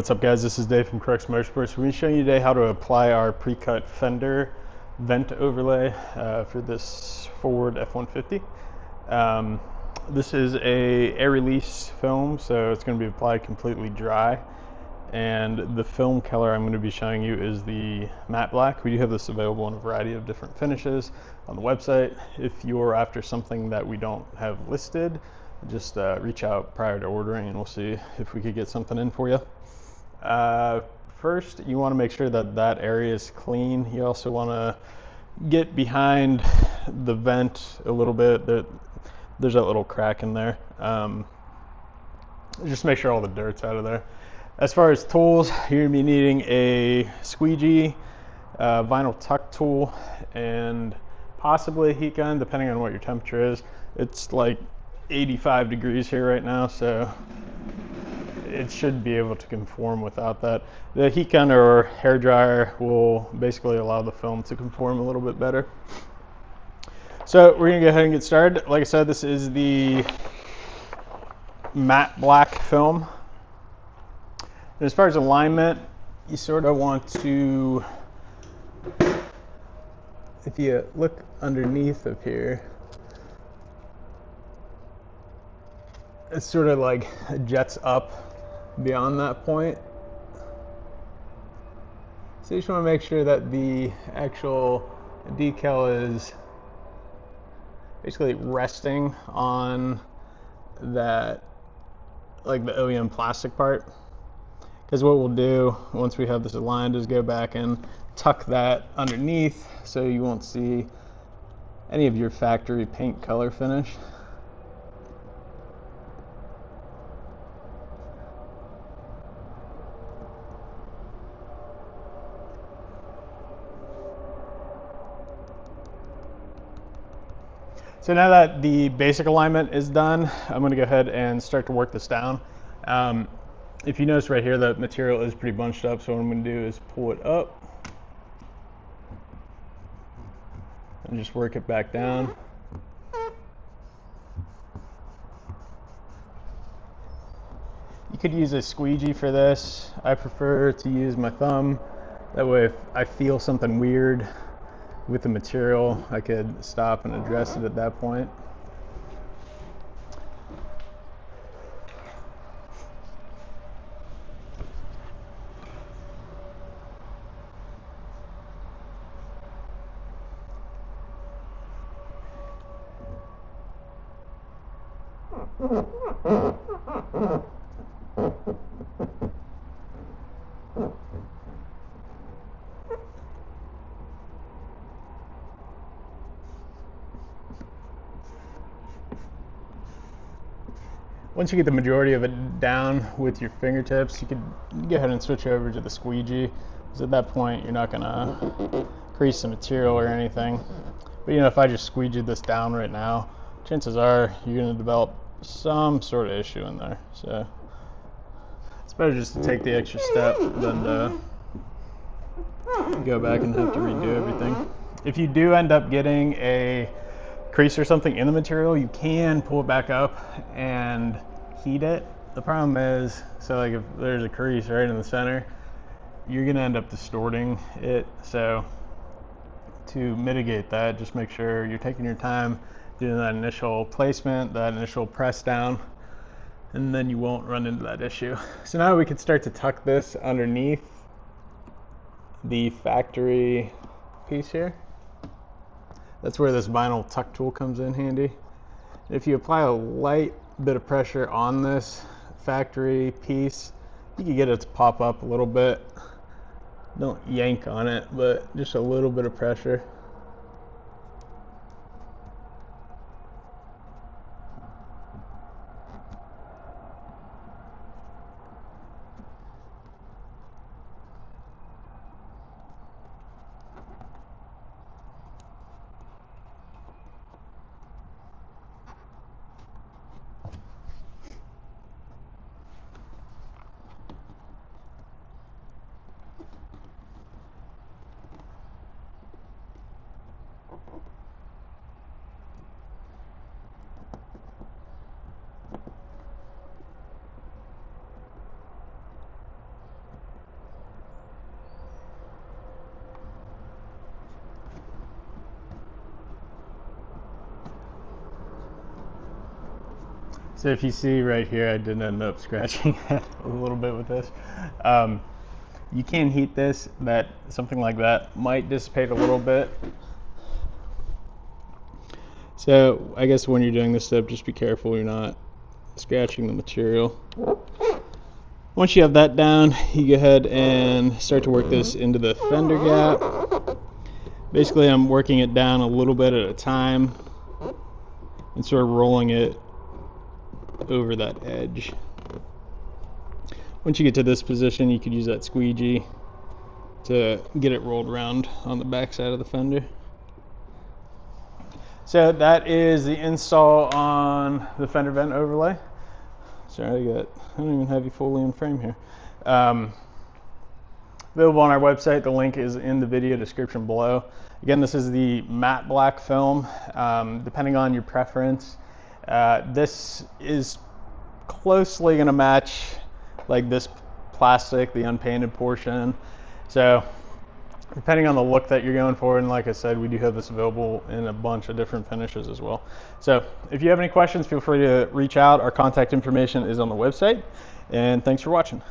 What's up, guys? This is Dave from Crux Motorsports. We're going to be showing you today how to apply our pre-cut Fender vent overlay for this Ford F-150. This is a air release film, so it's going to be applied completely dry. And the film color I'm going to be showing you is the matte black. We do have this available in a variety of different finishes on the website. If you're after something that we don't have listed, just reach out prior to ordering and we'll see if we could get something in for you. First, you want to make sure that that area is clean. You also want to get behind the vent a little bit. There's that little crack in there. Just make sure all the dirt's out of there. As far as tools, you're going to be needing a squeegee, vinyl tuck tool, and possibly a heat gun, depending on what your temperature is. It's like 85 degrees here right now, so it should be able to conform without that. The heat gun or hair dryer will basically allow the film to conform a little bit better. So we're going to go ahead and get started. Like I said, this is the matte black film. And as far as alignment, you sort of want to, if you look underneath of here, it sort of like jets up beyond that point. So you just want to make sure that the actual decal is basically resting on that, like the OEM plastic part. Because what we'll do once we have this aligned is go back and tuck that underneath so you won't see any of your factory paint color finish. So now that the basic alignment is done, I'm going to go ahead and start to work this down. If you notice right here, the material is pretty bunched up, so what I'm going to do is pull it up and just work it back down. You could use a squeegee for this. I prefer to use my thumb. That way if I feel something weird with the material, I could stop and address it at that point. Once you get the majority of it down with your fingertips, you could go ahead and switch over to the squeegee, because at that point you're not going to crease the material or anything. But you know, if I just squeegee this down right now, chances are you're going to develop some sort of issue in there. So it's better just to take the extra step than to go back and have to redo everything. If you do end up getting a crease or something in the material, you can pull it back up and heat it. The problem is, so like if there's a crease right in the center, you're going to end up distorting it. So to mitigate that, just make sure you're taking your time doing that initial placement, that initial press down, and then you won't run into that issue. So now we can start to tuck this underneath the factory piece here. That's where this vinyl tuck tool comes in handy. If you apply a light bit of pressure on this factory piece, you can get it to pop up a little bit. Don't yank on it, but just a little bit of pressure. So if you see right here, I did end up scratching it a little bit with this. You can heat this, something like that might dissipate a little bit. So I guess when you're doing this step, just be careful you're not scratching the material. Once you have that down, you go ahead and start to work this into the fender gap. Basically, I'm working it down a little bit at a time and sort of rolling it over that edge. Once you get to this position, you could use that squeegee to get it rolled around on the back side of the fender. So that is the install on the fender vent overlay. Sorry, I don't even have you fully in frame here. Available on our website. The link is in the video description below. Again, this is the matte black film. Depending on your preference, this is closely going to match like this plastic, the unpainted portion. So depending on the look that you're going for, and like I said, we do have this available in a bunch of different finishes as well. So if you have any questions, feel free to reach out. Our contact information is on the website, and thanks for watching.